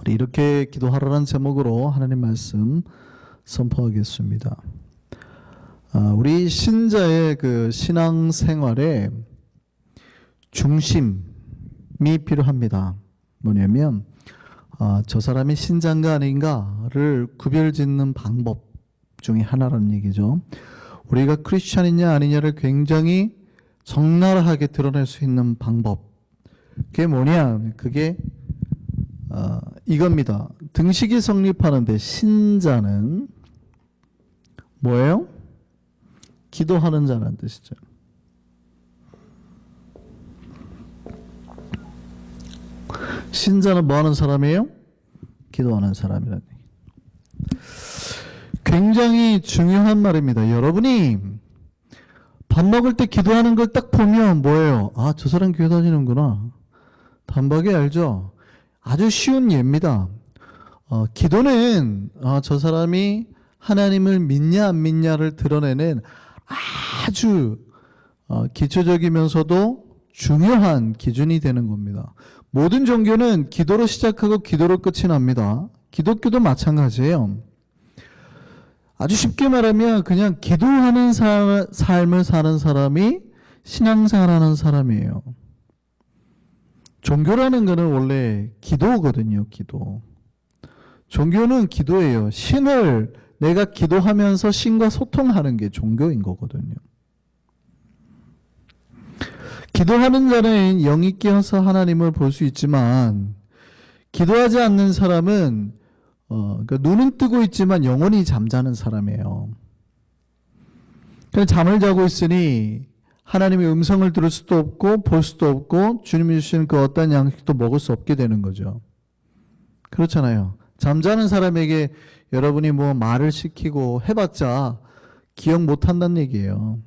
우리 이렇게 기도하라는 제목으로 하나님 말씀 선포하겠습니다. 우리 신자의 그 신앙 생활에 중심이 필요합니다. 뭐냐면 저 사람이 신자인가 아닌가를 구별짓는 방법 중에 하나라는 얘기죠. 우리가 크리스찬이냐 아니냐를 굉장히 적나라하게 드러낼 수 있는 방법. 그게 뭐냐? 그게 이겁니다. 등식이 성립하는데 신자는 뭐예요? 기도하는 자라는 뜻이죠. 신자는 뭐 하는 사람이에요? 기도하는 사람이라는 얘기. 굉장히 중요한 말입니다. 여러분이 밥 먹을 때 기도하는 걸 딱 보면 뭐예요? 아, 저 사람 교회 다니는구나. 단박에 알죠? 아주 쉬운 예입니다. 기도는 저 사람이 하나님을 믿냐 안 믿냐를 드러내는 아주 기초적이면서도 중요한 기준이 되는 겁니다. 모든 종교는 기도로 시작하고 기도로 끝이 납니다. 기독교도 마찬가지예요. 아주 쉽게 말하면 그냥 기도하는 삶을 사는 사람이 신앙생활하는 사람이에요. 종교라는 거는 원래 기도거든요. 기도. 종교는 기도예요. 신을 내가 기도하면서 신과 소통하는 게 종교인 거거든요. 기도하는 자는 영이 깨어서 하나님을 볼 수 있지만 기도하지 않는 사람은 그러니까 눈은 뜨고 있지만 영혼이 잠자는 사람이에요. 그냥 잠을 자고 있으니 하나님의 음성을 들을 수도 없고 볼 수도 없고 주님이 주시는 그 어떤 양식도 먹을 수 없게 되는 거죠. 그렇잖아요. 잠자는 사람에게 여러분이 뭐 말을 시키고 해봤자 기억 못한다는 얘기예요.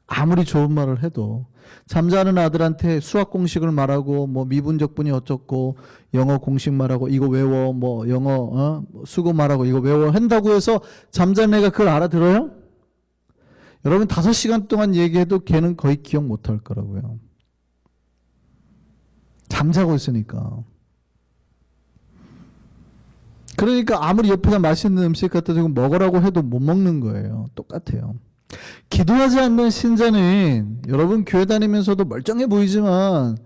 아무리 좋은 말을 해도 잠자는 아들한테 수학 공식을 말하고 뭐 미분적분이 어쩌고 영어 공식 말하고 이거 외워 뭐 영어 수고 말하고 이거 외워 한다고 해서 잠자는 애가 그걸 알아들어요? 여러분 5시간 동안 얘기해도 걔는 거의 기억 못할 거라고요. 잠자고 있으니까. 그러니까 아무리 옆에다 맛있는 음식 갖다 주고 먹으라고 해도 못 먹는 거예요. 똑같아요. 기도하지 않는 신자는 여러분 교회 다니면서도 멀쩡해 보이지만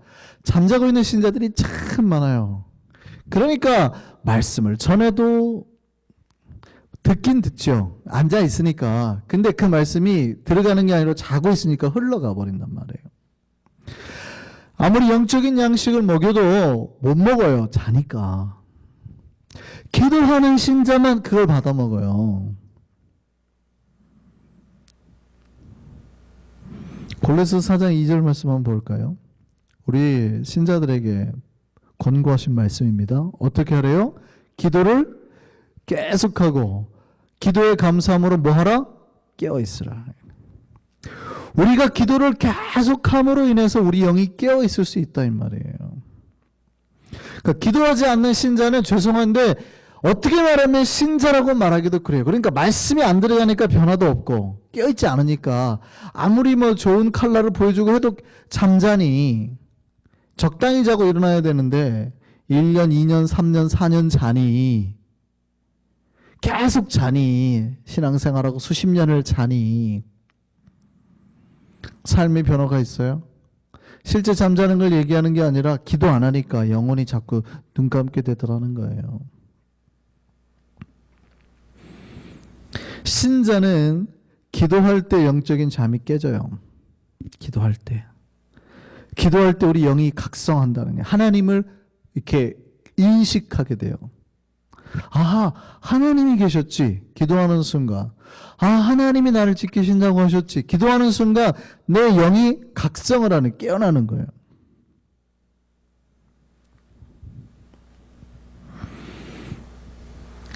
잠자고 있는 신자들이 참 많아요. 그러니까 말씀을 전해도 듣긴 듣죠. 앉아 있으니까. 근데 그 말씀이 들어가는 게 아니라 자고 있으니까 흘러가 버린단 말이에요. 아무리 영적인 양식을 먹여도 못 먹어요. 자니까. 기도하는 신자만 그걸 받아 먹어요. 골로새 4장 2절 말씀 한번 볼까요? 우리 신자들에게 권고하신 말씀입니다. 어떻게 하래요? 기도를 계속하고 기도의 감사함으로 뭐하라? 깨어있으라. 우리가 기도를 계속함으로 인해서 우리 영이 깨어있을 수 있다 이 말이에요. 그러니까 기도하지 않는 신자는 죄송한데 어떻게 말하면 신자라고 말하기도 그래요. 그러니까 말씀이 안 들어가니까 변화도 없고 깨어있지 않으니까 아무리 뭐 좋은 칼라를 보여주고 해도 잠자니 적당히 자고 일어나야 되는데 1년, 2년, 3년, 4년 자니 계속 자니 신앙생활하고 수십 년을 자니 삶의 변화가 있어요? 실제 잠자는 걸 얘기하는 게 아니라 기도 안 하니까 영혼이 자꾸 눈 감게 되더라는 거예요. 신자는 기도할 때 영적인 잠이 깨져요. 기도할 때 우리 영이 각성한다는 게 하나님을 이렇게 인식하게 돼요. 아하, 하나님이 계셨지. 기도하는 순간. 아, 하나님이 나를 지키신다고 하셨지. 기도하는 순간 내 영이 각성을 하는, 깨어나는 거예요.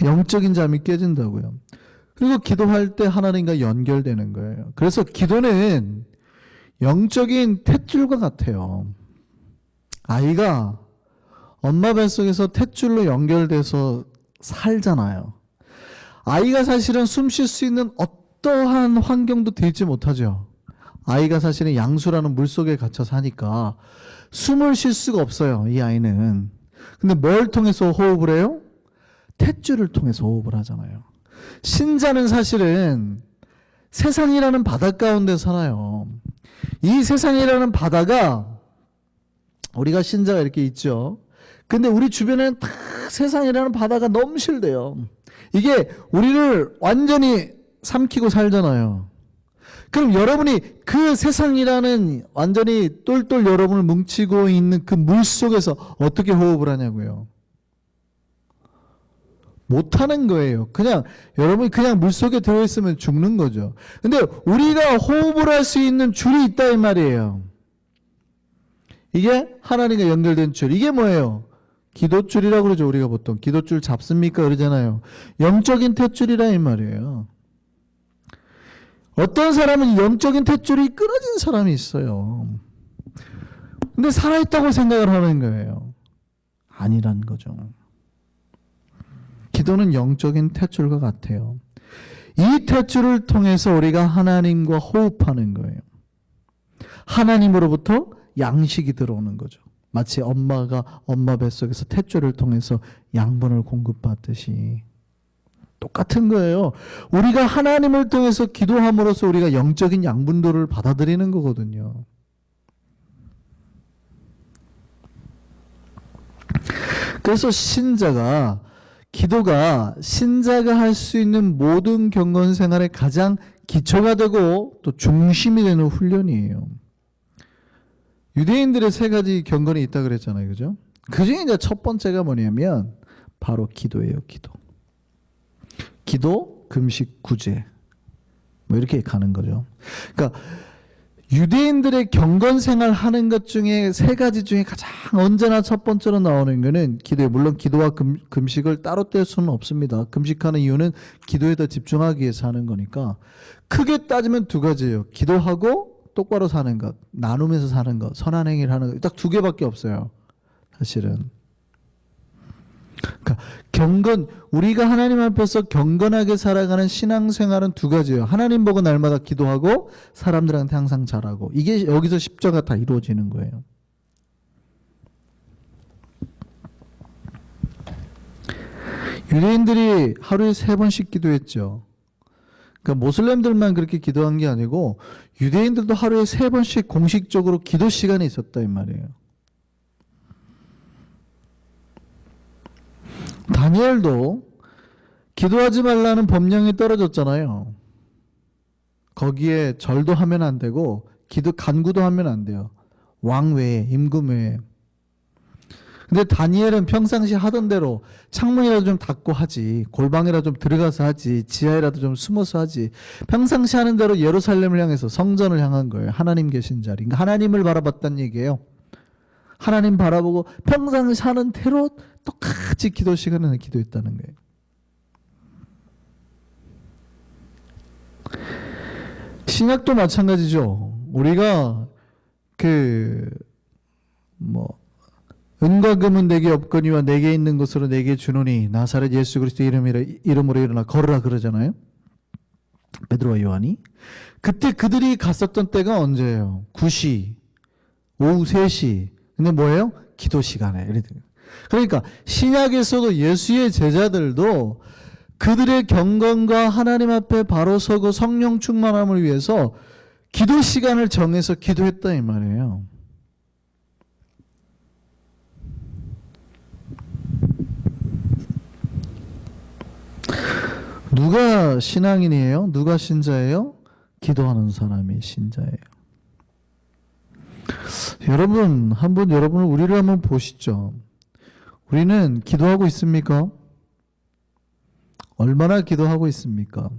영적인 잠이 깨진다고요. 그리고 기도할 때 하나님과 연결되는 거예요. 그래서 기도는 영적인 탯줄과 같아요. 아이가 엄마 뱃속에서 탯줄로 연결돼서 살잖아요. 아이가 사실은 숨 쉴 수 있는 어떠한 환경도 되지 못하죠. 아이가 사실은 양수라는 물속에 갇혀 사니까 숨을 쉴 수가 없어요. 이 아이는. 근데 뭘 통해서 호흡을 해요? 탯줄을 통해서 호흡을 하잖아요. 신자는 사실은 세상이라는 바다 가운데 살아요. 이 세상이라는 바다가 우리가 신자가 이렇게 있죠. 근데 우리 주변에는 다 세상이라는 바다가 넘실대요. 이게 우리를 완전히 삼키고 살잖아요. 그럼 여러분이 그 세상이라는 완전히 똘똘 여러분을 뭉치고 있는 그 물 속에서 어떻게 호흡을 하냐고요. 못하는 거예요. 그냥 여러분이 그냥 물속에 들어있으면 죽는 거죠. 근데 우리가 호흡을 할 수 있는 줄이 있다 이 말이에요. 이게 하나님과 연결된 줄. 이게 뭐예요? 기도줄이라고 그러죠. 우리가 보통 기도줄 잡습니까 그러잖아요. 영적인 탯줄이라 이 말이에요. 어떤 사람은 영적인 탯줄이 끊어진 사람이 있어요. 근데 살아있다고 생각을 하는 거예요. 아니란 거죠. 기도는 영적인 탯줄과 같아요. 이 탯줄을 통해서 우리가 하나님과 호흡하는 거예요. 하나님으로부터 양식이 들어오는 거죠. 마치 엄마가 엄마 뱃속에서 탯줄을 통해서 양분을 공급받듯이 똑같은 거예요. 우리가 하나님을 통해서 기도함으로써 우리가 영적인 양분도를 받아들이는 거거든요. 그래서 기도가 신자가 할 수 있는 모든 경건 생활의 가장 기초가 되고 또 중심이 되는 훈련이에요. 유대인들의 세 가지 경건이 있다 그랬잖아요. 그죠? 그 중에 이제 첫 번째가 뭐냐면 바로 기도예요. 기도, 금식, 구제. 뭐 이렇게 가는 거죠. 그러니까 유대인들의 경건 생활 하는 것 중에 세 가지 중에 가장 언제나 첫 번째로 나오는 거는 기도예요. 물론 기도와 금식을 따로 뗄 수는 없습니다. 금식하는 이유는 기도에 더 집중하기 위해서 하는 거니까 크게 따지면 두 가지예요. 기도하고 똑바로 사는 것, 나누면서 사는 것, 선한 행위를 하는 것. 딱 두 개밖에 없어요. 사실은. 그러니까 우리가 하나님 앞에서 경건하게 살아가는 신앙생활은 두 가지예요. 하나님 보고 날마다 기도하고 사람들한테 항상 잘하고. 이게 여기서 십자가 다 이루어지는 거예요. 유대인들이 하루에 3번씩 기도했죠. 그러니까 모슬렘들만 그렇게 기도한 게 아니고 유대인들도 하루에 3번씩 공식적으로 기도 시간이 있었다 이 말이에요. 다니엘도 기도하지 말라는 법령이 떨어졌잖아요. 거기에 절도 하면 안 되고 간구도 하면 안 돼요. 왕 외에, 임금 외에. 근데 다니엘은 평상시 하던 대로 창문이라도 좀 닫고 하지, 골방이라도 좀 들어가서 하지, 지하에라도 좀 숨어서 하지. 평상시 하는 대로 예루살렘을 향해서 성전을 향한 거예요. 하나님 계신 자리. 그러니까 하나님을 바라봤다는 얘기예요. 하나님 바라보고 평상시 하는 대로 똑같이 기도 시간에는 기도했다는 거예요. 신약도 마찬가지죠. 우리가 은과 금은 내게 없거니와 내게 있는 것으로 내게 주노니 나사렛 예수 그리스도 이름으로 일어나 걸으라 그러잖아요. 베드로와 요한이. 그때 그들이 갔었던 때가 언제예요? 9시, 오후 3시. 근데 뭐예요? 기도 시간에. 그러니까 신약에서도 예수의 제자들도 그들의 경건과 하나님 앞에 바로 서고 성령 충만함을 위해서 기도 시간을 정해서 기도했다 이 말이에요. 누가 신앙인이에요? 누가 신자예요? 기도하는 사람이 신자예요. 우리를 한번 보시죠. 우리는 기도하고 있습니까? 얼마나 기도하고 있습니까?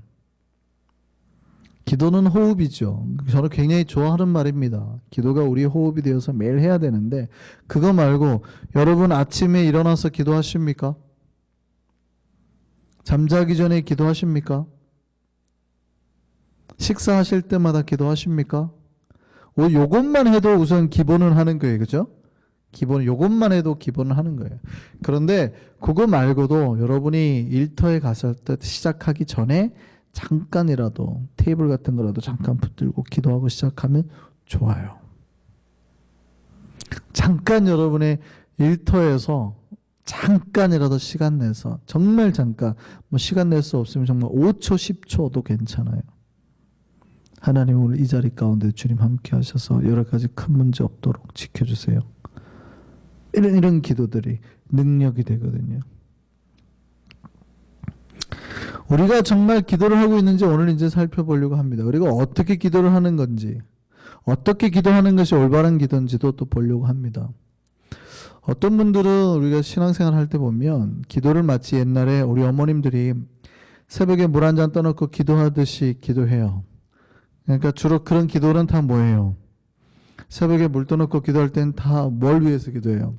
기도는 호흡이죠. 저는 굉장히 좋아하는 말입니다. 기도가 우리 호흡이 되어서 매일 해야 되는데 그거 말고 여러분 아침에 일어나서 기도하십니까? 잠자기 전에 기도하십니까? 식사하실 때마다 기도하십니까? 요것만 해도 우선 기본은 하는 거예요. 그죠? 요것만 해도 기본은 하는 거예요. 그런데 그거 말고도 여러분이 일터에 갔을 때 시작하기 전에 잠깐이라도 테이블 같은 거라도 잠깐 붙들고 기도하고 시작하면 좋아요. 잠깐 여러분의 일터에서 잠깐이라도 시간 내서, 정말 잠깐, 뭐 시간 낼 수 없으면 정말 5초, 10초도 괜찮아요. 하나님 오늘 이 자리 가운데 주님 함께 하셔서 여러 가지 큰 문제 없도록 지켜주세요. 이런 기도들이 능력이 되거든요. 우리가 정말 기도를 하고 있는지 오늘 이제 살펴보려고 합니다. 우리가 어떻게 기도를 하는 건지, 어떻게 기도하는 것이 올바른 기도인지도 또 보려고 합니다. 어떤 분들은 우리가 신앙생활 할 때 보면 기도를 마치 옛날에 우리 어머님들이 새벽에 물 한 잔 떠놓고 기도하듯이 기도해요. 그러니까 주로 그런 기도는 다 뭐예요? 새벽에 물 떠놓고 기도할 때는 다 뭘 위해서 기도해요?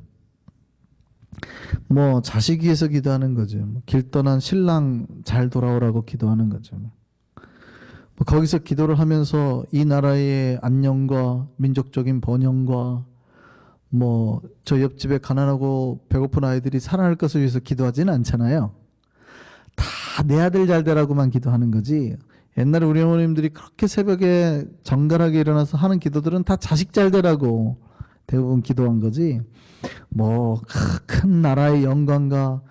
뭐 자식 위해서 기도하는 거죠. 길 떠난 신랑 잘 돌아오라고 기도하는 거죠. 뭐 거기서 기도를 하면서 이 나라의 안녕과 민족적인 번영과 뭐 저 옆집에 가난하고 배고픈 아이들이 살아날 것을 위해서 기도하지는 않잖아요. 다 내 아들 잘 되라고만 기도하는 거지. 옛날에 우리 어머님들이 그렇게 새벽에 정갈하게 일어나서 하는 기도들은 다 자식 잘 되라고 대부분 기도한 거지. 뭐 큰 나라의 영광과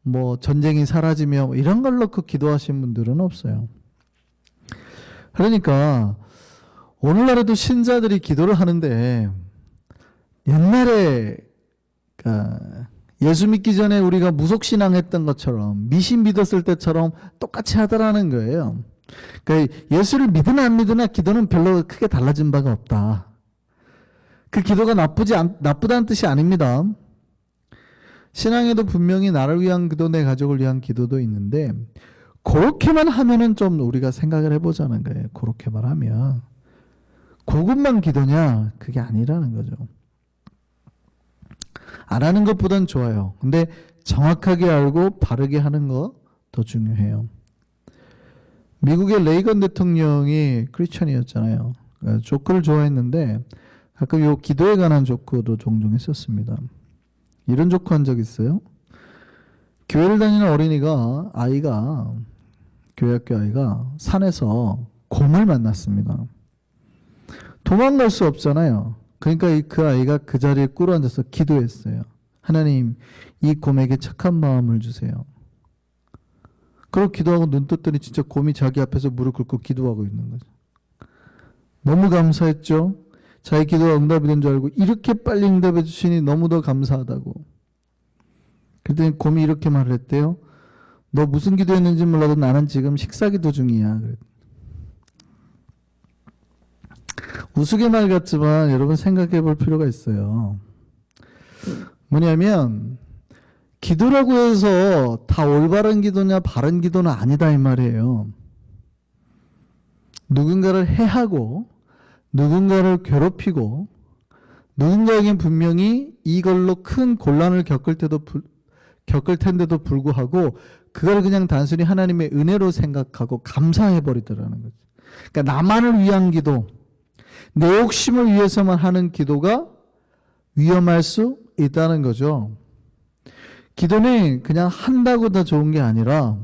뭐 전쟁이 사라지며 뭐 이런 걸 놓고 기도하신 분들은 없어요. 그러니까 오늘날에도 신자들이 기도를 하는데 옛날에 그러니까 예수 믿기 전에 우리가 무속신앙했던 것처럼 미신 믿었을 때처럼 똑같이 하더라는 거예요. 그러니까 예수를 믿으나 안 믿으나 기도는 별로 크게 달라진 바가 없다. 그 기도가 나쁘다는 뜻이 아닙니다. 신앙에도 분명히 나를 위한 기도, 내 가족을 위한 기도도 있는데 그렇게만 하면은 좀 우리가 생각을 해보자는 거예요. 그렇게만 하면 그것만 기도냐? 그게 아니라는 거죠. 안 하는 것보단 좋아요. 근데 정확하게 알고 바르게 하는 거 더 중요해요. 미국의 레이건 대통령이 크리스천이었잖아요. 그러니까 조크를 좋아했는데 가끔 요 기도에 관한 조크도 종종 했었습니다. 이런 조크 한 적 있어요? 교회를 다니는 아이가 교회학교 아이가 산에서 곰을 만났습니다. 도망갈 수 없잖아요. 그러니까 그 아이가 그 자리에 꿇어 앉아서 기도했어요. 하나님, 이 곰에게 착한 마음을 주세요. 그러고 기도하고 눈 떴더니 진짜 곰이 자기 앞에서 무릎 꿇고 기도하고 있는 거죠. 너무 감사했죠. 자기 기도가 응답이 된 줄 알고 이렇게 빨리 응답해 주시니 너무도 감사하다고. 그랬더니 곰이 이렇게 말을 했대요. 너 무슨 기도했는지 몰라도 나는 지금 식사 기도 중이야. 우스갯말 같지만 여러분 생각해 볼 필요가 있어요. 뭐냐면 기도라고 해서 다 올바른 기도냐 바른 기도는 아니다 이 말이에요. 누군가를 해하고 누군가를 괴롭히고 누군가에겐 분명히 이걸로 큰 곤란을 겪을 텐데도 불구하고 그걸 그냥 단순히 하나님의 은혜로 생각하고 감사해버리더라는 거죠. 그러니까 나만을 위한 기도, 내 욕심을 위해서만 하는 기도가 위험할 수 있다는 거죠. 기도는 그냥 한다고 다 좋은 게 아니라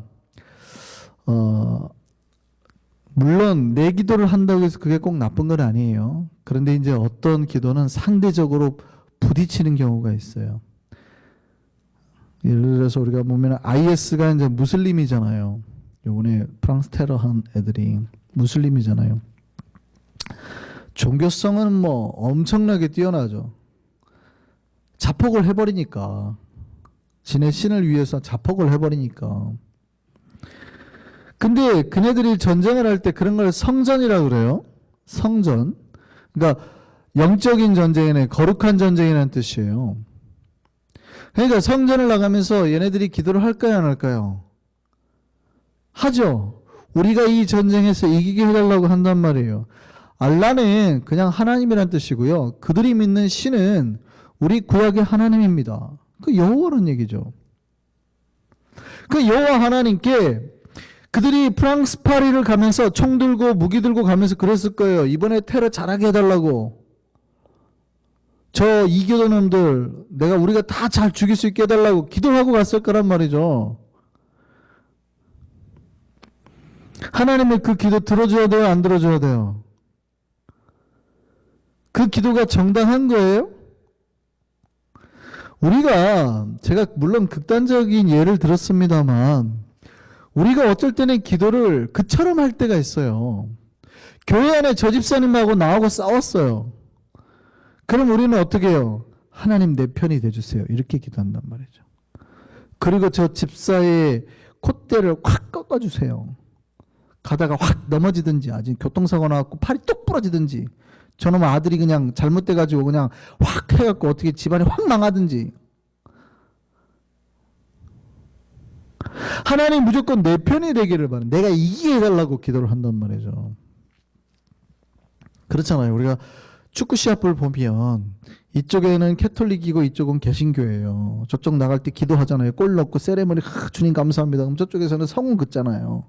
물론 내 기도를 한다고 해서 그게 꼭 나쁜 건 아니에요. 그런데 이제 어떤 기도는 상대적으로 부딪히는 경우가 있어요. 예를 들어서 우리가 보면 IS가 이제 무슬림이잖아요. 요번에 프랑스 테러한 애들이 무슬림이잖아요. 종교성은 뭐 엄청나게 뛰어나죠. 자폭을 해버리니까. 지네 신을 위해서 자폭을 해버리니까. 근데 그네들이 전쟁을 할 때 그런 걸 성전이라고 그래요. 성전. 그러니까 영적인 전쟁이네, 거룩한 전쟁이라는 뜻이에요. 그러니까 성전을 나가면서 얘네들이 기도를 할까요, 안 할까요? 하죠. 우리가 이 전쟁에서 이기게 해달라고 한단 말이에요. 알라는 그냥 하나님이란 뜻이고요. 그들이 믿는 신은 우리 구약의 하나님입니다. 그 여호와라는 얘기죠. 그 여호와 하나님께 그들이 프랑스 파리를 가면서 총 들고 무기 들고 가면서 그랬을 거예요. 이번에 테러 잘하게 해달라고. 저 이교도 놈들 우리가 다 잘 죽일 수 있게 해달라고 기도하고 갔을 거란 말이죠. 하나님의 그 기도 들어줘야 돼요? 안 들어줘야 돼요? 그 기도가 정당한 거예요? 제가 물론 극단적인 예를 들었습니다만, 우리가 어쩔 때는 기도를 그처럼 할 때가 있어요. 교회 안에 저 집사님하고 나하고 싸웠어요. 그럼 우리는 어떻게 해요? 하나님 내 편이 돼주세요. 이렇게 기도한단 말이죠. 그리고 저 집사의 콧대를 확 꺾어주세요. 가다가 확 넘어지든지, 아직 교통사고 나갖고 팔이 뚝 부러지든지, 저놈 아들이 그냥 잘못돼가지고 그냥 확 해갖고 어떻게 집안이 확 망하든지. 하나님 무조건 내 편이 되기를 바라는, 내가 이기게 해달라고 기도를 한단 말이죠. 그렇잖아요. 우리가 축구 시합을 보면 이쪽에는 캐톨릭이고 이쪽은 개신교예요. 저쪽 나갈 때 기도하잖아요. 골 넣고 세레머니 주님 감사합니다. 그럼 저쪽에서는 성은 긋잖아요.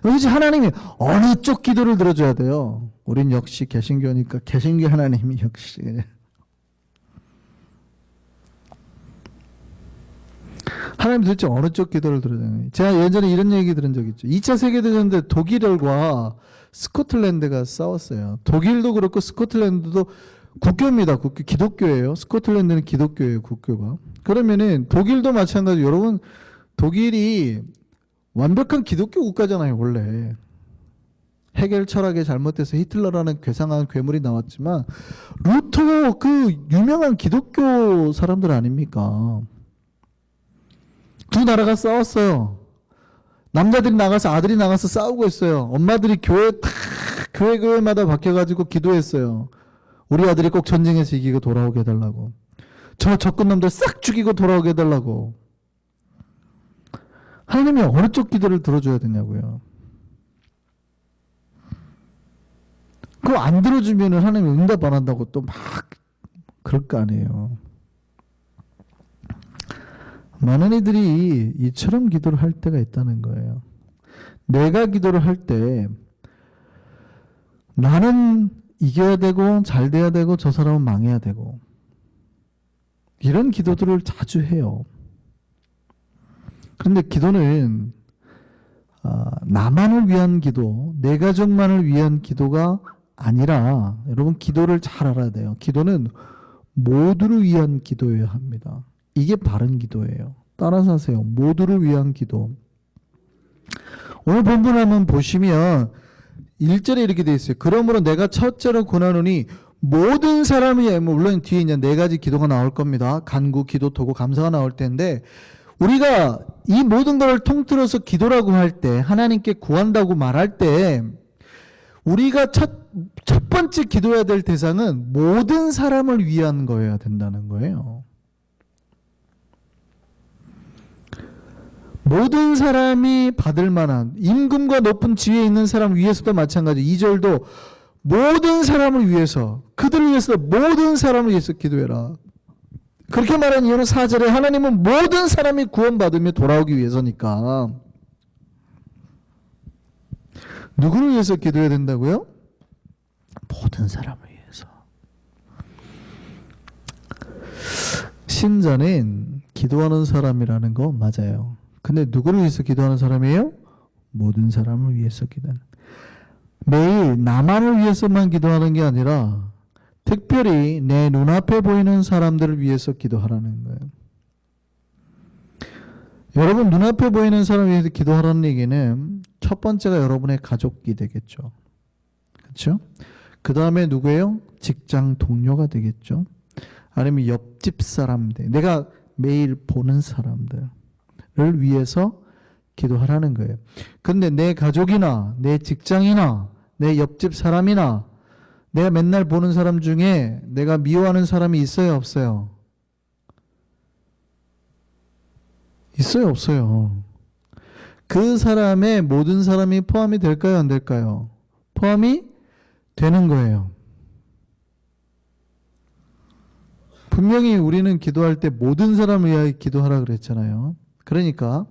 그렇지, 하나님이 어느 쪽 기도를 들어줘야 돼요. 우린 역시 개신교니까 개신교 하나님이 역시. 하나님 도대체 어느 쪽 기도를 들어줘요? 제가 예전에 이런 얘기 들은 적 있죠. 2차 세계대전 때 독일과 스코틀랜드가 싸웠어요. 독일도 그렇고 스코틀랜드도 국교입니다. 국교, 기독교예요. 스코틀랜드는 기독교예요. 국교가. 그러면은 독일도 마찬가지. 여러분, 독일이 완벽한 기독교 국가잖아요. 원래 헤겔 철학에 잘못돼서 히틀러라는 괴상한 괴물이 나왔지만 루터 그 유명한 기독교 사람들 아닙니까? 두 나라가 싸웠어요. 남자들이 나가서 아들이 나가서 싸우고 있어요. 엄마들이 교회마다 바뀌어가지고 기도했어요. 우리 아들이 꼭 전쟁에서 이기고 돌아오게 해달라고. 저 적군 놈들 싹 죽이고 돌아오게 해달라고. 하나님이 어느 쪽 기도를 들어줘야 되냐고요. 그거 안 들어주면 하나님이 응답 안 한다고 또 막 그럴 거 아니에요. 많은 이들이 이처럼 기도를 할 때가 있다는 거예요. 내가 기도를 할 때 나는 이겨야 되고 잘 돼야 되고 저 사람은 망해야 되고 이런 기도들을 자주 해요. 그런데 기도는 나만을 위한 기도, 내 가족만을 위한 기도가 아니라 여러분 기도를 잘 알아야 돼요. 기도는 모두를 위한 기도여야 합니다. 이게 바른 기도예요. 따라서 하세요. 모두를 위한 기도. 오늘 본문을 한번 보시면 1절에 이렇게 되어 있어요. 그러므로 내가 첫째로 권하노니 모든 사람이, 물론 뒤에 이제 4가지 기도가 나올 겁니다. 간구, 기도, 도구, 감사가 나올 텐데 우리가 이 모든 것을 통틀어서 기도라고 할 때, 하나님께 구한다고 말할 때 우리가 첫 번째 기도해야 될 대상은 모든 사람을 위한 거여야 된다는 거예요. 모든 사람이 받을 만한 임금과 높은 지위에 있는 사람 위해서도 마찬가지. 2절도 모든 사람을 위해서, 그들을 위해서, 모든 사람을 위해서 기도해라. 그렇게 말한 이유는 4절에 하나님은 모든 사람이 구원받으며 돌아오기 위해서니까. 누구를 위해서 기도해야 된다고요? 모든 사람을 위해서. 신자는 기도하는 사람이라는 거 맞아요. 근데 누구를 위해서 기도하는 사람이에요? 모든 사람을 위해서 기도하는. 매일 나만을 위해서만 기도하는 게 아니라 특별히 내 눈앞에 보이는 사람들을 위해서 기도하라는 거예요. 여러분 눈앞에 보이는 사람을 위해서 기도하라는 얘기는 첫 번째가 여러분의 가족이 되겠죠. 그렇죠? 그 다음에 누구예요? 직장 동료가 되겠죠. 아니면 옆집 사람들, 내가 매일 보는 사람들을 위해서 기도하라는 거예요. 근데 내 가족이나 내 직장이나 내 옆집 사람이나 내가 맨날 보는 사람 중에 내가 미워하는 사람이 있어요, 없어요? 있어요, 없어요? 그 사람의 모든 사람이 포함이 될까요, 안 될까요? 포함이 되는 거예요. 분명히 우리는 기도할 때 모든 사람을 위하여 기도하라 그랬잖아요. 그러니까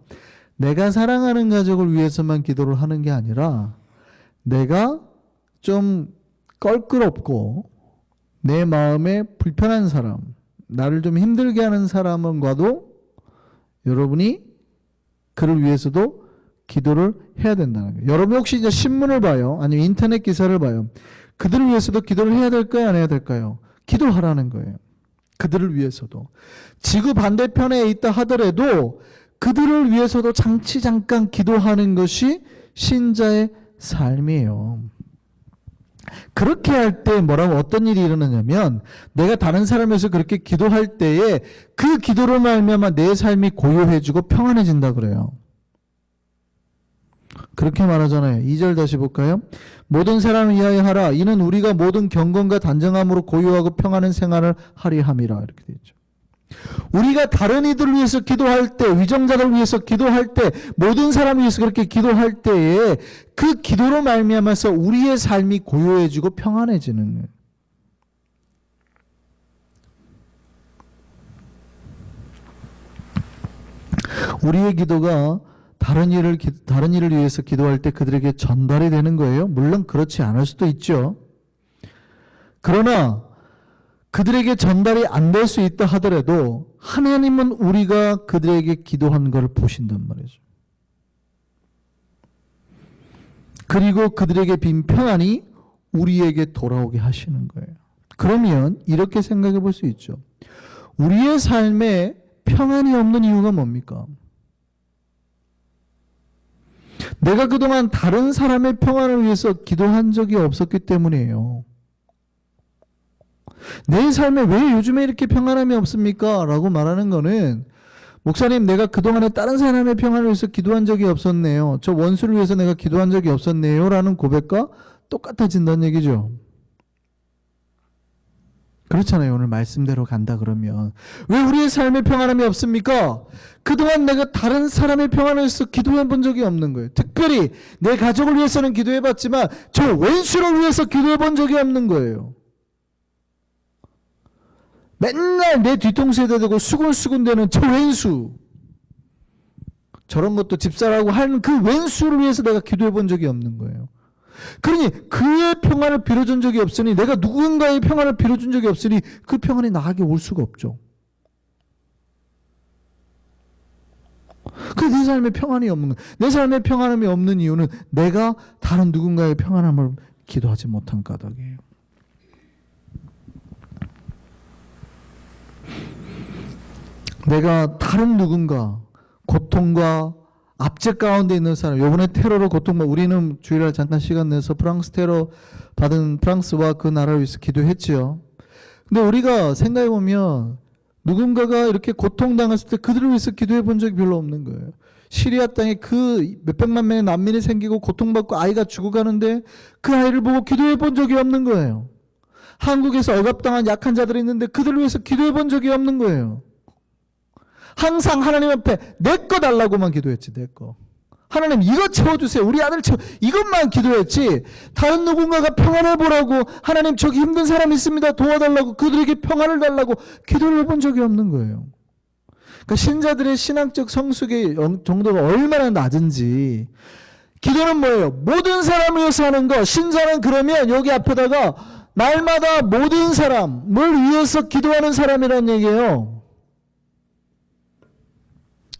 내가 사랑하는 가족을 위해서만 기도를 하는 게 아니라 내가 좀 껄끄럽고 내 마음에 불편한 사람, 나를 좀 힘들게 하는 사람과도 여러분이 그를 위해서도 기도를 해야 된다는 거예요. 여러분 혹시 이제 신문을 봐요? 아니면 인터넷 기사를 봐요? 그들을 위해서도 기도를 해야 될까요? 안 해야 될까요? 기도하라는 거예요. 그들을 위해서도. 지구 반대편에 있다 하더라도 그들을 위해서도 잠깐 기도하는 것이 신자의 삶이에요. 그렇게 할 때 어떤 일이 일어나냐면, 내가 다른 사람에서 그렇게 기도할 때에 그 기도로 말미암아 내 삶이 고요해지고 평안해진다 그래요. 그렇게 말하잖아요. 2절 다시 볼까요? 모든 사람을 위하여 하라. 이는 우리가 모든 경건과 단정함으로 고요하고 평안한 생활을 하리 함이라. 이렇게 되어 있죠. 우리가 다른 이들을 위해서 기도할 때, 위정자들을 위해서 기도할 때, 모든 사람을 위해서 그렇게 기도할 때에 그 기도로 말미암아서 우리의 삶이 고요해지고 평안해지는 거예요. 우리의 기도가 다른 일을 위해서 기도할 때 그들에게 전달이 되는 거예요. 물론 그렇지 않을 수도 있죠. 그러나 그들에게 전달이 안 될 수 있다 하더라도 하나님은 우리가 그들에게 기도한 것을 보신단 말이죠. 그리고 그들에게 빈 평안이 우리에게 돌아오게 하시는 거예요. 그러면 이렇게 생각해 볼 수 있죠. 우리의 삶에 평안이 없는 이유가 뭡니까? 내가 그동안 다른 사람의 평안을 위해서 기도한 적이 없었기 때문이에요. 내 삶에 왜 요즘에 이렇게 평안함이 없습니까? 라고 말하는 거는, 목사님, 내가 그동안에 다른 사람의 평안을 위해서 기도한 적이 없었네요. 저 원수를 위해서 내가 기도한 적이 없었네요. 라는 고백과 똑같아진다는 얘기죠. 그렇잖아요. 오늘 말씀대로 간다 그러면. 왜 우리의 삶에 평안함이 없습니까? 그동안 내가 다른 사람의 평안을 위해서 기도해 본 적이 없는 거예요. 특별히 내 가족을 위해서는 기도해 봤지만 저 왼수를 위해서 기도해 본 적이 없는 거예요. 맨날 내 뒤통수에다 대고 수군수군대는 저 왼수. 저런 것도 집사라고 하는 그 왼수를 위해서 내가 기도해 본 적이 없는 거예요. 그러니 그의 평안을 빌어준 적이 없으니, 내가 누군가의 평안을 빌어준 적이 없으니 그 평안이 나에게 올 수가 없죠. 그 내 삶에 평안이 없는 거예요. 내 삶에 평안함이 없는 이유는 내가 다른 누군가의 평안함을 기도하지 못한 까닭이에요. 내가 다른 누군가 고통과 압제 가운데 있는 사람, 요번에 테러로 고통받고, 우리는 주일날 잠깐 시간 내서 프랑스 테러 받은 프랑스와 그 나라를 위해서 기도했지요. 근데 우리가 생각해 보면 누군가가 이렇게 고통당했을 때 그들을 위해서 기도해 본 적이 별로 없는 거예요. 시리아 땅에 그 몇백만 명의 난민이 생기고 고통받고 아이가 죽어가는데 그 아이를 보고 기도해 본 적이 없는 거예요. 한국에서 억압당한 약한 자들이 있는데 그들을 위해서 기도해 본 적이 없는 거예요. 항상 하나님 앞에 내 거 달라고만 기도했지, 내 거. 하나님 이거 채워주세요. 우리 아들 이것만 기도했지. 다른 누군가가 평안을 보라고, 하나님 저기 힘든 사람이 있습니다. 도와달라고, 그들에게 평안을 달라고 기도를 해본 적이 없는 거예요. 그러니까 신자들의 신앙적 성숙의 정도가 얼마나 낮은지. 기도는 뭐예요? 모든 사람을 위해서 하는 거. 신자는 그러면 여기 앞에다가 날마다 모든 사람을 위해서 기도하는 사람이라는 얘기예요.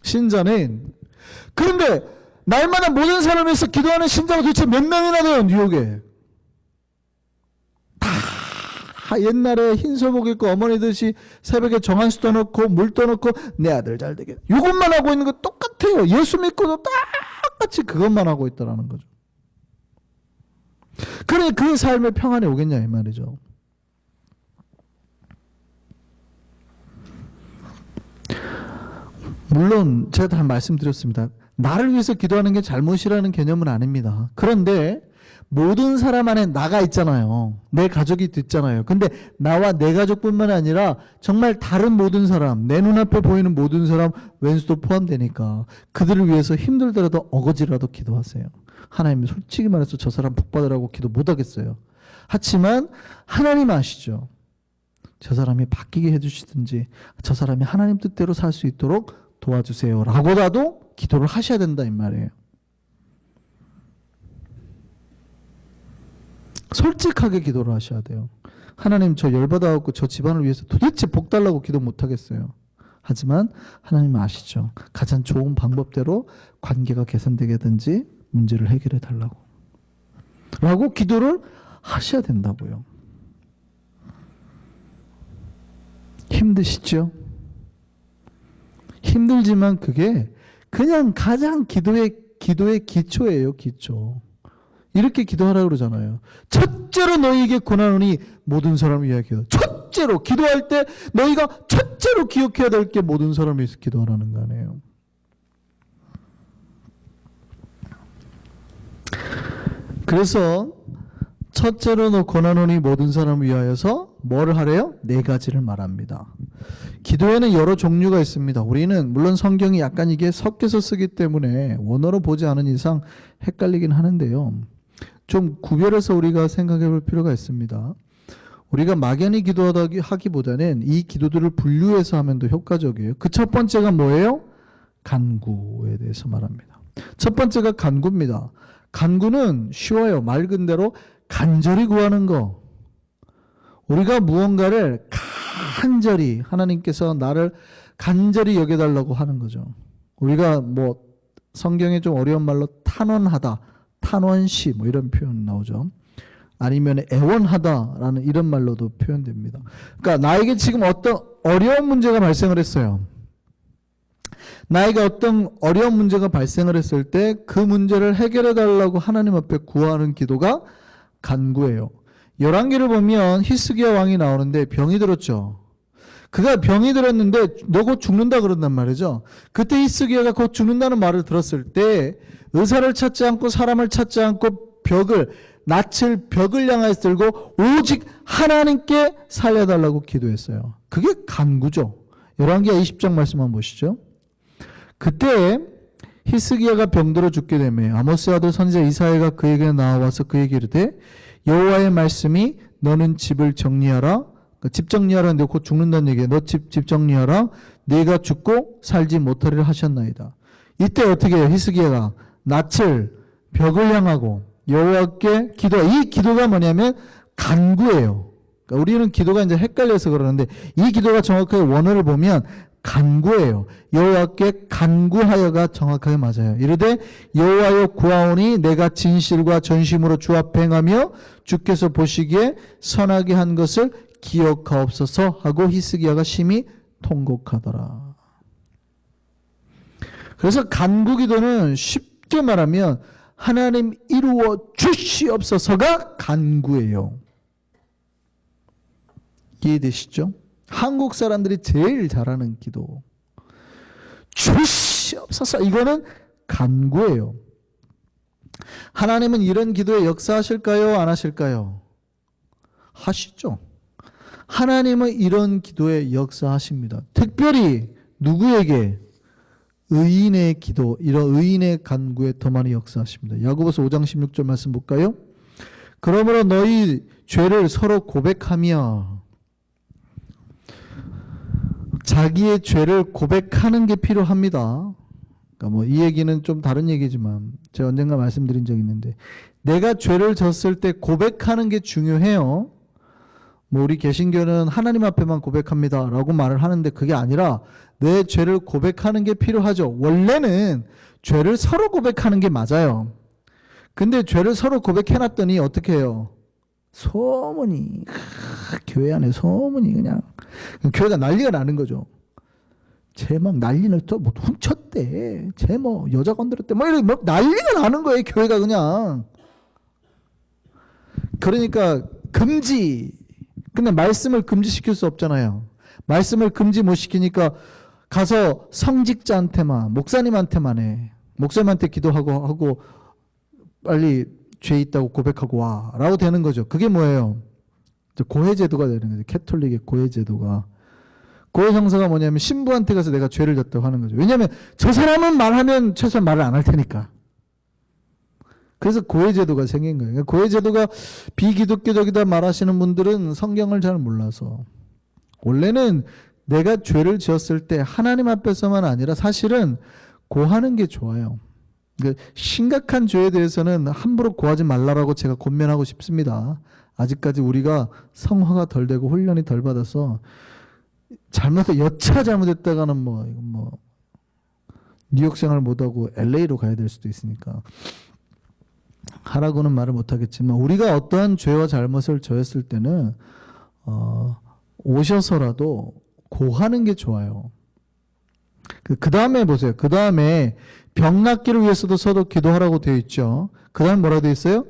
신자는. 그런데 날마다 모든 사람을 위해서 기도하는 신자가 도대체 몇 명이나 돼요, 뉴욕에? 다 옛날에 흰소복 입고 어머니듯이 새벽에 정한수 떠놓고 물 떠놓고 내 아들 잘 되게, 이것만 하고 있는 거 똑같아요. 예수 믿고도 똑같이 그것만 하고 있다라는 거죠. 그러니 그 삶의 평안이 오겠냐 이 말이죠. 물론 제가 다 말씀드렸습니다. 나를 위해서 기도하는 게 잘못이라는 개념은 아닙니다. 그런데 모든 사람 안에 나가 있잖아요. 내 가족이 있잖아요. 근데 나와 내 가족뿐만 아니라 정말 다른 모든 사람, 내 눈앞에 보이는 모든 사람, 왼수도 포함되니까 그들을 위해서 힘들더라도 어거지라도 기도하세요. 하나님 솔직히 말해서 저 사람 복 받으라고 기도 못 하겠어요. 하지만 하나님 아시죠. 저 사람이 바뀌게 해주시든지 저 사람이 하나님 뜻대로 살 수 있도록 도와주세요 라고라도 기도를 하셔야 된다 이 말이에요. 솔직하게 기도를 하셔야 돼요. 하나님 저 열받아갖고 저 집안을 위해서 도대체 복 달라고 기도 못 하겠어요. 하지만 하나님 아시죠. 가장 좋은 방법대로 관계가 개선되게 하든지 문제를 해결해 달라고 라고 기도를 하셔야 된다고요. 힘드시죠? 힘들지만 그게 그냥 가장 기도의 기초예요, 기초. 이렇게 기도하라고 그러잖아요. 첫째로 너희에게 권하노니 모든 사람을 위하여 기도. 첫째로 기도할 때 너희가 첫째로 기억해야 될 게 모든 사람을 위해서 기도하라는 거 아니에요. 그래서 첫째로 너 권하노니 모든 사람을 위하여서 뭐를 하래요? 네 가지를 말합니다. 기도에는 여러 종류가 있습니다. 우리는 물론 성경이 약간 이게 섞여서 쓰기 때문에 원어로 보지 않은 이상 헷갈리긴 하는데요. 좀 구별해서 우리가 생각해 볼 필요가 있습니다. 우리가 막연히 기도하기보다는 이 기도들을 분류해서 하면 더 효과적이에요. 그 첫 번째가 뭐예요? 간구에 대해서 말합니다. 첫 번째가 간구입니다. 간구는 쉬워요. 맑은 대로 간절히 구하는 거. 우리가 무언가를 간절히 하나님께서 나를 간절히 여겨달라고 하는 거죠. 우리가 뭐 성경에 좀 어려운 말로 탄원하다, 탄원시 뭐 이런 표현 나오죠. 아니면 애원하다라는 이런 말로도 표현됩니다. 그러니까 나에게 지금 어떤 어려운 문제가 발생을 했어요. 나에게 어떤 어려운 문제가 발생을 했을 때 그 문제를 해결해 달라고 하나님 앞에 구하는 기도가 간구예요. 열왕기를 보면 히스기야 왕이 나오는데 병이 들었죠. 그가 병이 들었는데 너 곧 죽는다 그런단 말이죠. 그때 히스기야가 곧 죽는다는 말을 들었을 때 의사를 찾지 않고 사람을 찾지 않고 낯을 벽을 향해서 들고 오직 하나님께 살려달라고 기도했어요. 그게 간구죠. 열왕기야 20장 말씀 한번 보시죠. 그때 히스기야가 병들어 죽게 되며 아모스의 아들 선지자 이사야가 그에게 나와서 그에게 이르되 여호와의 말씀이 너는 집을 정리하라. 집 정리하라는데 곧 죽는다는 얘기예요. 너 집 정리하라. 네가 죽고 살지 못하리라 하셨나이다. 이때 어떻게 해요? 히스기야가 낯을 벽을 향하고 여호와께 이 기도가 뭐냐면 간구예요. 그러니까 우리는 기도가 이제 헷갈려서 그러는데 이 기도가 정확하게 원어를 보면 간구예요. 여호와께 간구하여가 정확하게 맞아요. 이르되 여호와여 구하오니 내가 진실과 전심으로 주 앞에 행하며 주께서 보시기에 선하게 한 것을 기억하옵소서 하고 히스기야가 심히 통곡하더라. 그래서 간구 기도는 쉽게 말하면 하나님 이루어 주시옵소서가 간구예요. 이해되시죠? 한국 사람들이 제일 잘하는 기도. 주시옵소서. 이거는 간구예요. 하나님은 이런 기도에 역사하실까요? 안 하실까요? 하시죠. 하나님은 이런 기도에 역사하십니다. 특별히 누구에게? 의인의 기도, 이런 의인의 간구에 더 많이 역사하십니다. 야고보서 5장 16절 말씀 볼까요? 그러므로 너희 죄를 서로 고백하며 자기의 죄를 고백하는 게 필요합니다. 그러니까 뭐 이 얘기는 좀 다른 얘기지만 제가 언젠가 말씀드린 적이 있는데 내가 죄를 졌을 때 고백하는 게 중요해요. 뭐 우리 개신교는 하나님 앞에만 고백합니다라고 말을 하는데 그게 아니라 내 죄를 고백하는 게 필요하죠. 원래는 죄를 서로 고백하는 게 맞아요. 근데 죄를 서로 고백해놨더니 어떻게 해요? 소문이 교회 안에 소문이 그냥 교회가 난리가 나는 거죠. 쟤 막 난리는 또 뭐 훔쳤대. 쟤 뭐 여자 건드렸대. 뭐 이렇게 막 난리가 나는 거예요. 교회가 그냥. 그러니까 금지. 근데 말씀을 금지시킬 수 없잖아요. 말씀을 금지 못 시키니까 가서 성직자한테만 목사님한테만 해. 목사님한테 기도하고 빨리 죄 있다고 고백하고 와라고 되는 거죠. 그게 뭐예요? 고해제도가 되는 거죠. 캐톨릭의 고해제도가. 고해 성사가 뭐냐면 신부한테 가서 내가 죄를 졌다고 하는 거죠. 왜냐하면 저 사람은 말하면 최소한 말을 안 할 테니까. 그래서 고해제도가 생긴 거예요. 고해제도가 비기독교적이다 말하시는 분들은 성경을 잘 몰라서. 원래는 내가 죄를 지었을 때 하나님 앞에서만 아니라 사실은 고하는 게 좋아요. 그러니까 심각한 죄에 대해서는 함부로 고하지 말라라고 제가 권면하고 싶습니다. 아직까지 우리가 성화가 덜 되고 훈련이 덜 받아서 여차 잘못했다가는 뭐 뉴욕 생활 못하고 LA로 가야 될 수도 있으니까 하라고는 말을 못하겠지만 우리가 어떠한 죄와 잘못을 저했을 때는 오셔서라도 고하는 게 좋아요. 그 다음에 보세요. 그 다음에 병 낫기를 위해서도 서로 기도하라고 되어 있죠. 그 다음 뭐라고 되어 있어요?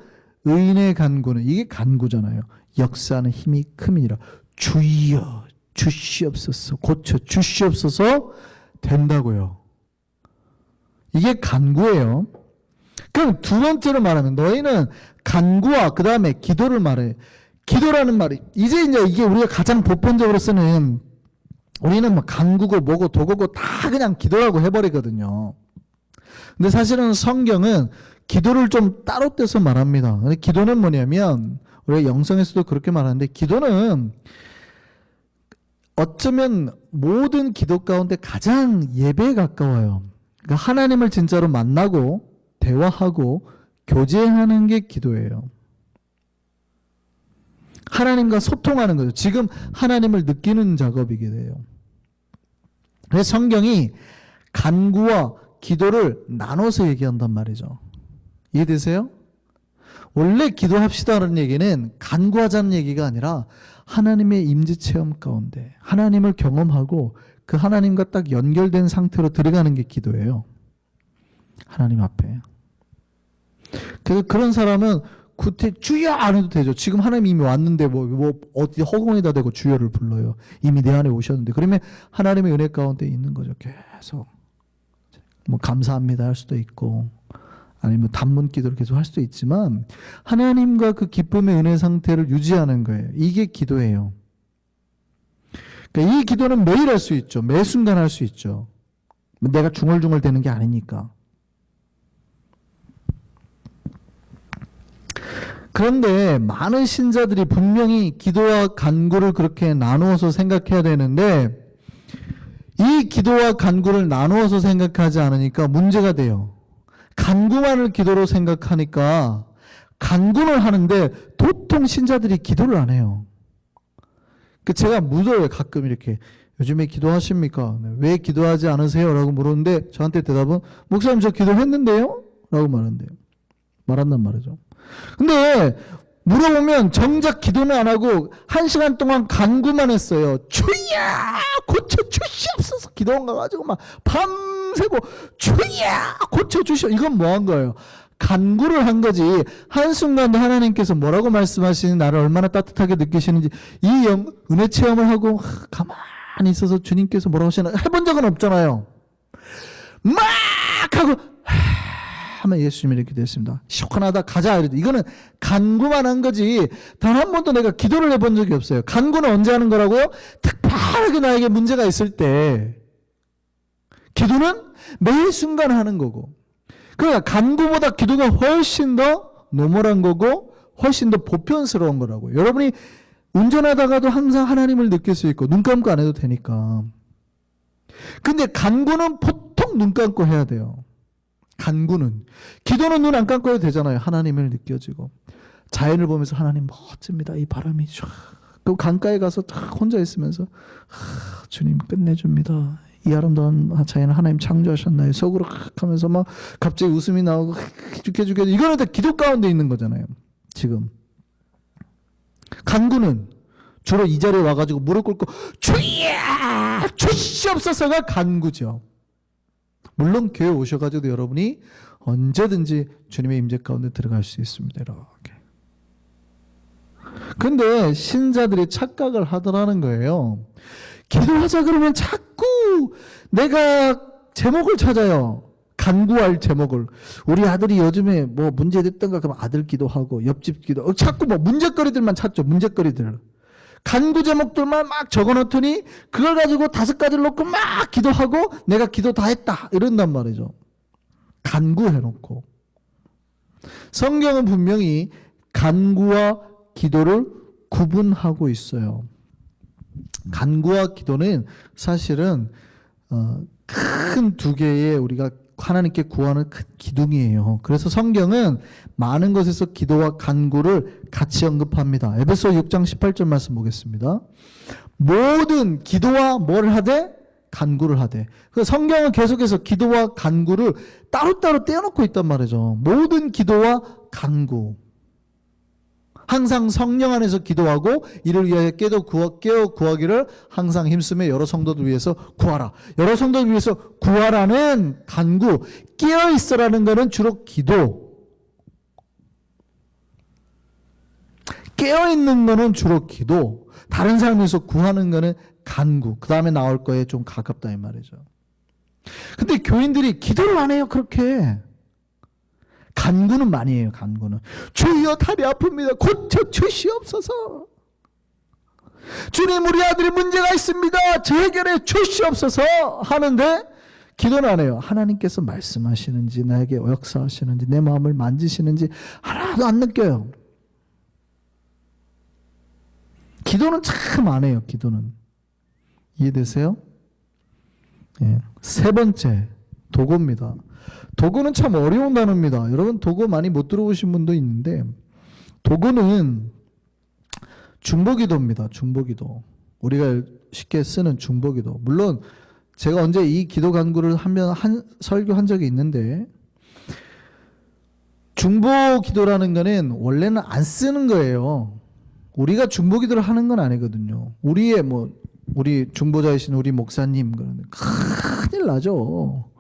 의인의 간구는, 이게 간구잖아요. 역사하는 힘이 큼이니라. 주여 주시옵소서, 고쳐 주시옵소서 된다고요. 이게 간구예요. 그럼 두 번째로 말하면 너희는 간구와 그 다음에 기도를 말해. 기도라는 말이 이제 이게 우리가 가장 보편적으로 쓰는, 우리는 뭐 간구고 뭐고 도구고 다 그냥 기도라고 해버리거든요. 근데 사실은 성경은 기도를 좀 따로 떼서 말합니다. 기도는 뭐냐면 우리가 영성에서도 그렇게 말하는데, 기도는 어쩌면 모든 기도 가운데 가장 예배에 가까워요. 그러니까 하나님을 진짜로 만나고 대화하고 교제하는 게 기도예요. 하나님과 소통하는 거죠. 지금 하나님을 느끼는 작업이게 돼요. 그래서 성경이 간구와 기도를 나눠서 얘기한단 말이죠. 이해되세요? 원래 기도합시다라는 얘기는 간구하자는 얘기가 아니라 하나님의 임재 체험 가운데 하나님을 경험하고 그 하나님과 딱 연결된 상태로 들어가는 게 기도예요. 하나님 앞에. 그래서 그런 사람은 구태 주여 안 해도 되죠. 지금 하나님 이미 왔는데 뭐 어디 허공에다 대고 주여를 불러요. 이미 내 안에 오셨는데. 그러면 하나님의 은혜 가운데 있는 거죠. 계속 뭐 감사합니다 할 수도 있고, 아니면 단문 기도를 계속 할 수도 있지만 하나님과 그 기쁨의 은혜 상태를 유지하는 거예요. 이게 기도예요. 그러니까 이 기도는 매일 할 수 있죠. 매 순간 할 수 있죠. 내가 중얼중얼 되는 게 아니니까. 그런데 많은 신자들이 분명히 기도와 간구를 그렇게 나누어서 생각해야 되는데, 이 기도와 간구를 나누어서 생각하지 않으니까 문제가 돼요. 간구만을 기도로 생각하니까 간구는 하는데 도통 신자들이 기도를 안 해요. 제가 묻어요. 가끔 이렇게 요즘에 기도하십니까? 왜 기도하지 않으세요? 라고 물었는데 저한테 대답은 목사님 저 기도했는데요? 라고 말한단 말이죠. 근데 물어보면 정작 기도는 안 하고 1시간 동안 간구만 했어요. 주여 고쳐 주시옵소서. 기도한 거 가지고 막 밤새고 주여 고쳐 주시옵소서. 이건 뭐 한 거예요? 간구를 한 거지. 한순간도 하나님께서 뭐라고 말씀하시는 나를 얼마나 따뜻하게 느끼시는지 이 은혜 체험을 하고 가만히 있어서 주님께서 뭐라고 하시나 해본 적은 없잖아요. 막 하고 하면 예수님이 이렇게 됐습니다. 시원하다 가자. 이거는 간구만 한 거지 단 한 번도 내가 기도를 해본 적이 없어요. 간구는 언제 하는 거라고요? 특별하게 나에게 문제가 있을 때. 기도는 매 순간 하는 거고. 그러니까 간구보다 기도가 훨씬 더 노멀한 거고 훨씬 더 보편스러운 거라고요. 여러분이 운전하다가도 항상 하나님을 느낄 수 있고 눈 감고 안 해도 되니까. 근데 간구는 보통 눈 감고 해야 돼요. 간구는. 기도는 눈 안 감고 해도 되잖아요. 하나님을 느껴지고. 자연을 보면서 하나님 멋집니다. 이 바람이 쫙. 그 강가에 가서 딱 혼자 있으면서 주님 끝내줍니다. 이 아름다운 자연을 하나님 창조하셨나요? 속으로 하면서 막 갑자기 웃음이 나오고 해주게 이거는 다 기도 가운데 있는 거잖아요. 지금. 간구는 주로 이 자리에 와가지고 무릎 꿇고 주여 주시옵소서가 간구죠. 물론 교회 오셔가지고 여러분이 언제든지 주님의 임재 가운데 들어갈 수 있습니다. 이렇게. 근데 신자들이 착각을 하더라는 거예요. 기도하자 그러면 자꾸 내가 제목을 찾아요. 간구할 제목을. 우리 아들이 요즘에 뭐 문제 됐던가 그러면 아들 기도하고 옆집 기도. 자꾸 뭐 문제거리들만 찾죠. 문제거리들. 간구 제목들만 막 적어놓더니 그걸 가지고 5가지를 놓고 막 기도하고 내가 기도 다 했다 이런단 말이죠. 간구해놓고. 성경은 분명히 간구와 기도를 구분하고 있어요. 간구와 기도는 사실은 큰 두 개의 우리가 하나님께 구하는 큰 기둥이에요. 그래서 성경은 많은 것에서 기도와 간구를 같이 언급합니다. 에베소 6장 18절 말씀 보겠습니다. 모든 기도와 뭘 하되? 간구를 하되. 그래서 성경은 계속해서 기도와 간구를 따로따로 떼어놓고 있단 말이죠. 모든 기도와 간구. 항상 성령 안에서 기도하고 이를 위하여 깨어 구하기를 항상 힘쓰며 여러 성도들 위해서 구하라. 여러 성도들 위해서 구하라는 간구, 깨어 있으라는 것은 주로 기도. 깨어 있는 것은 주로 기도. 다른 사람 위해서 구하는 것은 간구. 그 다음에 나올 거에 좀 가깝다 이 말이죠. 근데 교인들이 기도를 안 해요, 그렇게. 간구는 많이 해요, 간구는. 주여 다리 아픕니다. 고쳐 주시옵소서. 주님 우리 아들이 문제가 있습니다. 저 해결해 주시옵소서 하는데 기도는 안 해요. 하나님께서 말씀하시는지 나에게 역사하시는지 내 마음을 만지시는지 하나도 안 느껴요. 기도는 참 안 해요, 기도는. 이해되세요? 예. 세 번째, 도구입니다. 도구는 참 어려운 단어입니다. 여러분 도구 많이 못 들어보신 분도 있는데 도구는 중보기도입니다. 중보기도. 우리가 쉽게 쓰는 중보기도. 물론 제가 언제 이 기도 간구를 하면 설교한 적이 있는데 중보기도라는 거는 원래는 안 쓰는 거예요. 우리가 중보기도를 하는 건 아니거든요. 우리 중보자이신 우리 목사님 그러는 큰일 나죠.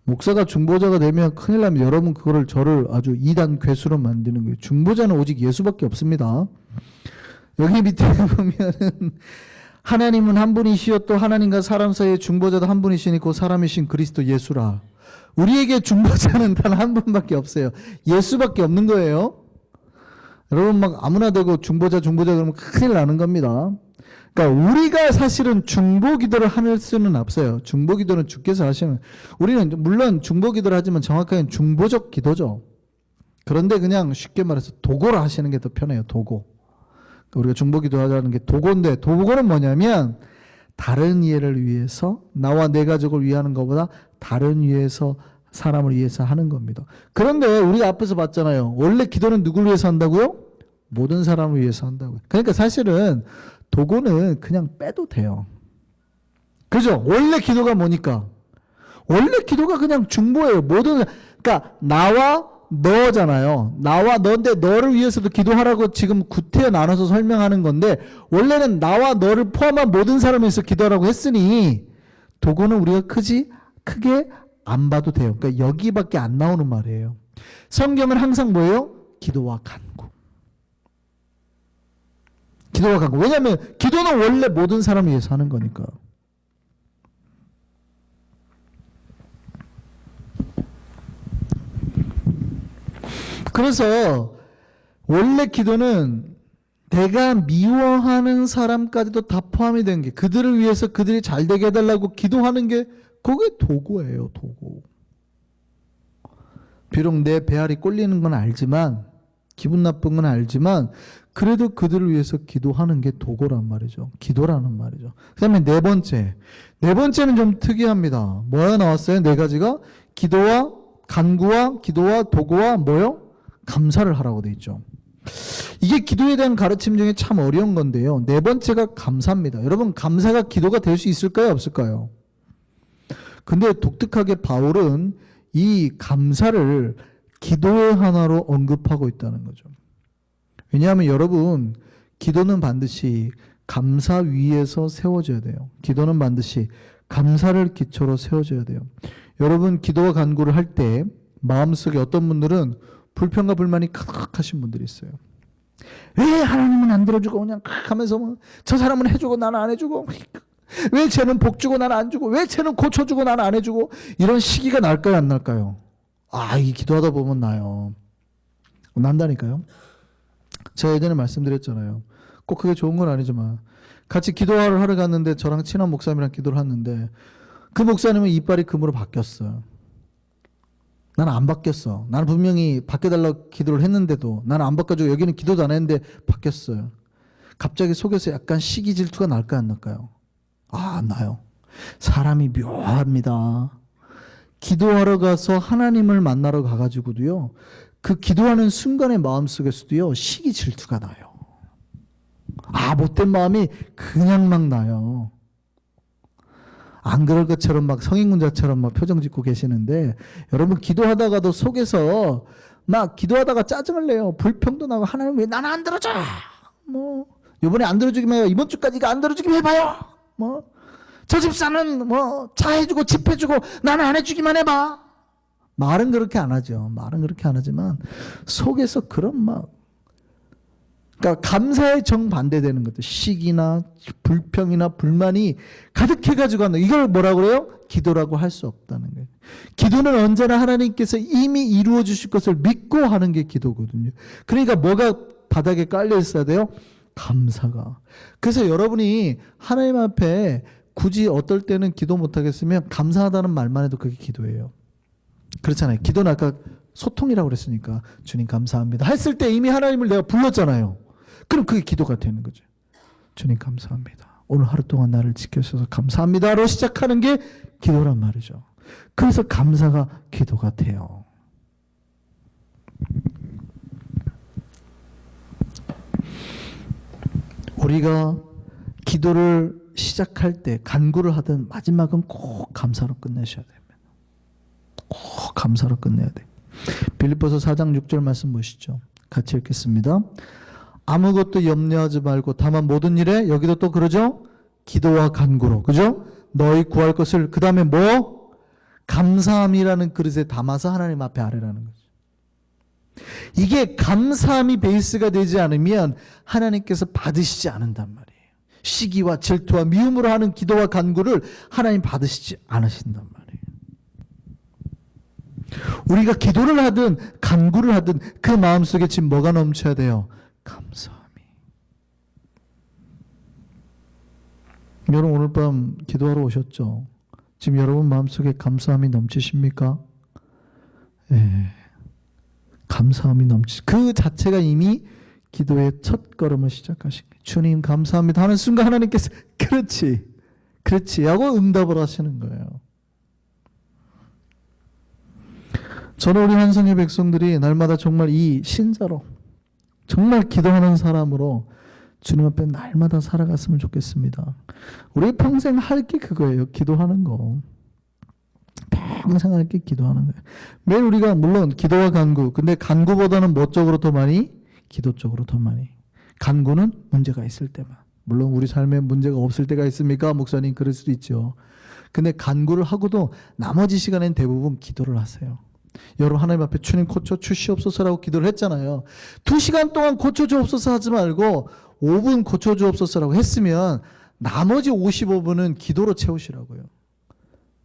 목사가 중보자가 되면 큰일 나면 여러분 저를 아주 2단 괴수로 만드는 거예요. 중보자는 오직 예수밖에 없습니다. 여기 밑에 보면은 하나님은 한 분이시요 또 하나님과 사람 사이의 중보자도 한 분이시니 그 사람이신 그리스도 예수라. 우리에게 중보자는 단 한 분밖에 없어요. 예수밖에 없는 거예요. 여러분 막 아무나 되고 중보자 그러면 큰일 나는 겁니다. 그러니까 우리가 사실은 중보기도를 할 수는 없어요. 중보기도는 주께서 하시는. 우리는 물론 중보기도를 하지만 정확하게는 중보적 기도죠. 그런데 그냥 쉽게 말해서 도고로 하시는 게 더 편해요. 도고. 그러니까 우리가 중보기도 하자는 게 도고인데 도고는 뭐냐면 다른 이해를 위해서 나와 내 가족을 위하는 것보다 다른 위해서 사람을 위해서 하는 겁니다. 그런데 우리가 앞에서 봤잖아요. 원래 기도는 누굴 위해서 한다고요? 모든 사람을 위해서 한다고요. 그러니까 사실은 도구는 그냥 빼도 돼요. 그죠? 원래 기도가 뭐니까? 원래 기도가 그냥 중보예요. 그러니까 나와 너잖아요. 나와 너인데 너를 위해서도 기도하라고 지금 구태여 나눠서 설명하는 건데 원래는 나와 너를 포함한 모든 사람을 위해서 기도하라고 했으니 도구는 우리가 크게 안 봐도 돼요. 그러니까 여기밖에 안 나오는 말이에요. 성경은 항상 뭐예요? 기도와 간구. 기도와 간구. 왜냐하면 기도는 원래 모든 사람을 위해서 하는 거니까. 그래서 원래 기도는 내가 미워하는 사람까지도 다 포함이 된 게 그들을 위해서 그들이 잘 되게 해달라고 기도하는 게 그게 도구예요. 도구. 비록 내 배알이 꼴리는 건 알지만 기분 나쁜 건 알지만 그래도 그들을 위해서 기도하는 게 도구란 말이죠. 기도라는 말이죠. 그 다음에 네 번째는 좀 특이합니다. 뭐가 나왔어요? 네 가지가 기도와 간구와 기도와 도구와 뭐요? 감사를 하라고 돼 있죠. 이게 기도에 대한 가르침 중에 참 어려운 건데요. 네 번째가 감사입니다. 여러분 감사가 기도가 될 수 있을까요? 없을까요? 근데 독특하게 바울은 이 감사를 기도의 하나로 언급하고 있다는 거죠. 왜냐하면 여러분 기도는 반드시 감사 위에서 세워져야 돼요. 기도는 반드시 감사를 기초로 세워져야 돼요. 여러분 기도와 간구를 할 때 마음속에 어떤 분들은 불평과 불만이 크크하신 분들이 있어요. 왜 하나님은 안 들어주고 그냥 하면서 저 사람은 해주고 나는 안 해주고 왜 쟤는 복 주고 나는 안 주고 왜 쟤는 고쳐주고 나는 안 해주고 이런 시기가 날까요 안 날까요? 이 기도하다 보면 나요. 난다니까요. 제가 예전에 말씀드렸잖아요. 꼭 그게 좋은 건 아니지만 같이 기도하러 하러 갔는데 저랑 친한 목사님이랑 기도를 했는데 그 목사님은 이빨이 금으로 바뀌었어요. 나는 안 바뀌었어. 나는 분명히 바뀌어달라고 기도를 했는데도 나는 안 바뀌어주고 여기는 기도도 안 했는데 바뀌었어요. 갑자기 속에서 약간 시기 질투가 날까요 안 날까요? 안 나요. 사람이 묘합니다. 기도하러 가서 하나님을 만나러 가가지고도요. 그 기도하는 순간의 마음속에서도요. 시기 질투가 나요. 못된 마음이 그냥 막 나요. 안 그럴 것처럼 막 성인군자처럼 막 표정 짓고 계시는데 여러분 기도하다가도 속에서 막 기도하다가 짜증을 내요. 불평도 나고 하나님 왜 나는 안 들어줘? 뭐 이번에 안 들어주기만 해요. 이번 주까지가 안 들어주기만 해봐요. 뭐 저 집사는 뭐 차 해주고 집 해주고 나는 안 해주기만 해봐. 말은 그렇게 안 하죠. 말은 그렇게 안 하지만 속에서 그런 막 그러니까 감사에 정반대되는 것들 시기나 불평이나 불만이 가득해가지고 하는 이걸 뭐라고 그래요? 기도라고 할 수 없다는 거예요. 기도는 언제나 하나님께서 이미 이루어 주실 것을 믿고 하는 게 기도거든요. 그러니까 뭐가 바닥에 깔려 있어야 돼요? 감사가. 그래서 여러분이 하나님 앞에 굳이 어떨 때는 기도 못하겠으면 감사하다는 말만 해도 그게 기도예요. 그렇잖아요. 기도는 아까 소통이라고 그랬으니까 주님 감사합니다 했을 때 이미 하나님을 내가 불렀잖아요. 그럼 그게 기도가 되는 거죠. 주님 감사합니다. 오늘 하루 동안 나를 지켜주셔서 감사합니다로 시작하는 게 기도란 말이죠. 그래서 감사가 기도가 돼요. 우리가 기도를 시작할 때 간구를 하든 마지막은 꼭 감사로 끝내셔야 됩니다. 꼭 감사로 끝내야 돼요. 빌립보서 4장 6절 말씀 보시죠. 같이 읽겠습니다. 아무것도 염려하지 말고 다만 모든 일에 여기도 또 그러죠. 기도와 간구로 그죠? 너희 구할 것을 그 다음에 뭐? 감사함이라는 그릇에 담아서 하나님 앞에 아뢰라는 거죠. 이게 감사함이 베이스가 되지 않으면 하나님께서 받으시지 않는단 말이에요. 시기와 질투와 미움으로 하는 기도와 간구를 하나님 받으시지 않으신단 말이에요. 우리가 기도를 하든 간구를 하든 그 마음속에 지금 뭐가 넘쳐야 돼요? 감사함이. 여러분 오늘 밤 기도하러 오셨죠? 지금 여러분 마음속에 감사함이 넘치십니까? 예. 감사함이 그 자체가 이미 기도의 첫 걸음을 시작하신 거예요. 주님 감사합니다 하는 순간 하나님께서 그렇지 하고 응답을 하시는 거예요. 저는 우리 한성의 백성들이 날마다 정말 이 신자로 정말 기도하는 사람으로 주님 앞에 날마다 살아갔으면 좋겠습니다. 우리 평생 할 게 그거예요. 기도하는 거. 평생 할 게 기도하는 거예요. 매일 우리가 물론 기도와 간구, 근데 간구보다는 뭐 쪽으로 더 많이? 기도 쪽으로 더 많이. 간구는 문제가 있을 때만. 물론 우리 삶에 문제가 없을 때가 있습니까? 목사님 그럴 수도 있죠. 근데 간구를 하고도 나머지 시간엔 대부분 기도를 하세요. 여러분 하나님 앞에 주님 고쳐 주시옵소서라고 기도를 했잖아요. 2시간 동안 고쳐 주옵소서 하지 말고 5분 고쳐 주옵소서라고 했으면 나머지 55분은 기도로 채우시라고요.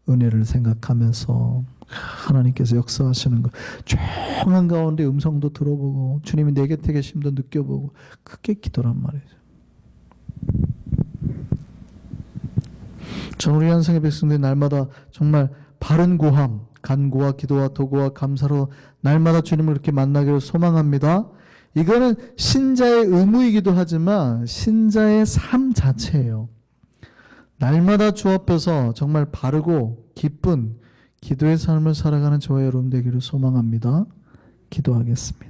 은혜를 생각하면서 하나님께서 역사하시는 것 조용한 가운데 음성도 들어보고 주님이 내 곁에 계심도 느껴보고 그게 기도란 말이죠. 저는 우리 한성의 백성들이 날마다 정말 바른 고함 간구와 기도와 도구와 감사로 날마다 주님을 이렇게 만나기를 소망합니다. 이거는 신자의 의무이기도 하지만 신자의 삶 자체예요. 날마다 주 앞에서 정말 바르고 기쁜 기도의 삶을 살아가는 저와 여러분 되기를 소망합니다. 기도하겠습니다.